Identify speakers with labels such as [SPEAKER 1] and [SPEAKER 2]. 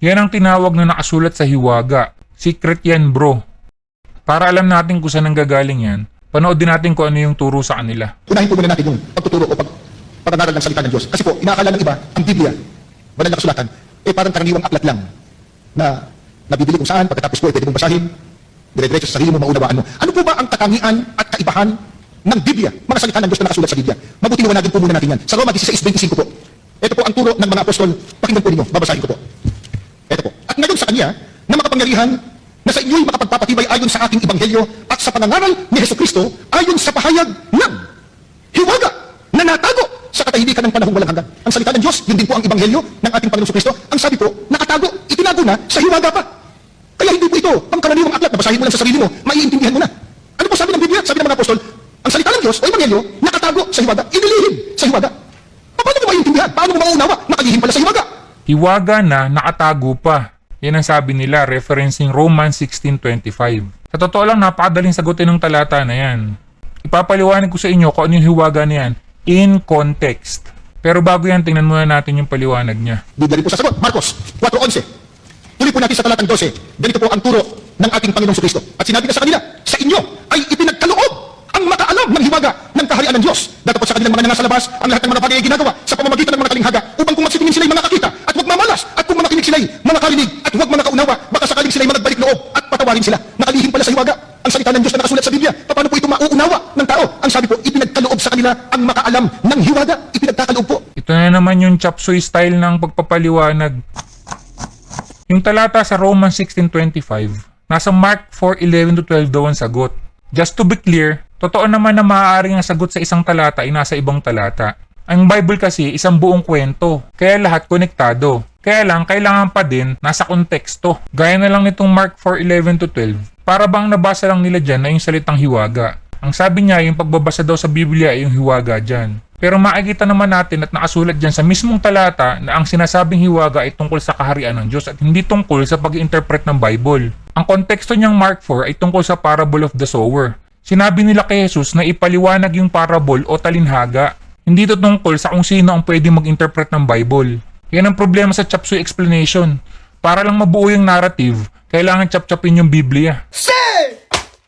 [SPEAKER 1] Yan ang tinawag na nakasulat sa hiwaga. Secret yan, bro. Para alam natin kung saan nanggagaling yan, panoodin natin kung ano yung turo sa kanila.
[SPEAKER 2] Unahin po muna natin yung pagtuturo o pag-aaral ng salita ng Diyos. Kasi po, inaakala ng iba, ang Biblia, wala na kasulatan, parang karaniwang aklat lang na nabibili kung saan, pagkatapos po, pwede mong basahin, dire-diretso sa sarili mo, maunawaan mo. Ano po ba ang katangian at kaibahan ng Biblia, mga salita ng Diyos na nakasulat sa Biblia? Mabuti liwanagin po muna natin yan. Sa Roma 16:25 po, ito po ang turo ng mga apostol. Pakinggan po ninyo, babasahin ko po. Ito po. At ngayon sa kanya, na makapangyarihan, na sa inyo'y makapagpapatibay ayon sa ating ebanghelyo at sa panangaral ni Jesucristo ayon sa pahayag ng hiwaga na natago sa katahimikan ng panahong walang hanggan. Ang salita ng Diyos, yun din po ang ebanghelyo ng ating Panginoong Jesucristo. Ang sabi po, nakatago, itinago na sa hiwaga pa. Kaya hindi po ito ang karaniwang aklat na basahin mo lang sa sarili mo, maiintindihan mo na. Ano po sabi ng Biblia? Sabi ng mga apostol, ang salita ng Diyos o ebanghelyo, nakatago sa hiwaga, inilihim sa hiwaga. Paano mo maiintindihan? Paano mo mauunawa? Nakalihim pala sa hiwaga.
[SPEAKER 1] Hiwaga na nakatago pa. Yan ang sabi nila, referencing Romans 16:25. Sa totoo lang, napakadaling sagutin ng talata na yan. Ipapaliwanag ko sa inyo kung ano yung hiwaga na yan in context. Pero bago yan, tingnan muna natin yung paliwanag niya.
[SPEAKER 2] Biblia rin po sa sagot, Marcos 4:11. Tuloy po natin sa talatang 12. Ganito po ang turo ng ating Panginoong Jesucristo. At sinabi na sa kanila, sa inyo ay ipinagkaloob ang makaalam ng hiwaga ng kaharian ng Diyos. Datapot sa kanilang mga nasa labas ang lahat ng mga bagay ay ginagawa sa pamamagitan ng mga kalinghaga upang kung magsitingin sila'y mga kakita at huwag mamalas at kung mamakinig sila'y mga karinig at huwag mga kaunawa baka sakaling sila'y magbalik loob at patawarin sila. Nakalihim pala sa hiwaga ang salita ng Diyos na nakasulat sa Biblia. Paano po ito mauunawa ng tao? Ang sabi po, ipinagkaloob sa kanila ang makaalam ng hiwaga. Ipinagkakaloob po.
[SPEAKER 1] Ito na naman yung chapsuy style ng pagpapaliwanag. Yung talata sa Romans 16:25, nasa Mark 4:11-12 daw ang sagot. Just to be clear, totoo naman na maaaring ang sagot sa isang talata ay nasa ibang talata. Ang Bible kasi isang buong kwento, kaya lahat konektado. Kaya lang, kailangan pa din nasa konteksto. Gaya na lang nitong Mark 4:11-12, para bang nabasa lang nila dyan na yung salitang hiwaga. Ang sabi niya, yung pagbabasa daw sa Biblia ay yung hiwaga dyan. Pero makikita naman natin at nakasulat dyan sa mismong talata na ang sinasabing hiwaga ay tungkol sa kaharian ng Diyos at hindi tungkol sa pag-interpret ng Bible. Ang konteksto niyang Mark 4 ay tungkol sa parable of the sower. Sinabi nila kay Jesus na ipaliwanag yung parable o talinhaga. Hindi ito tungkol sa kung sino ang pwede mag-interpret ng Bible. Yan ang problema sa chapsuy explanation. Para lang mabuo yung narrative, kailangan chap-chapin yung Biblia.
[SPEAKER 2] Say!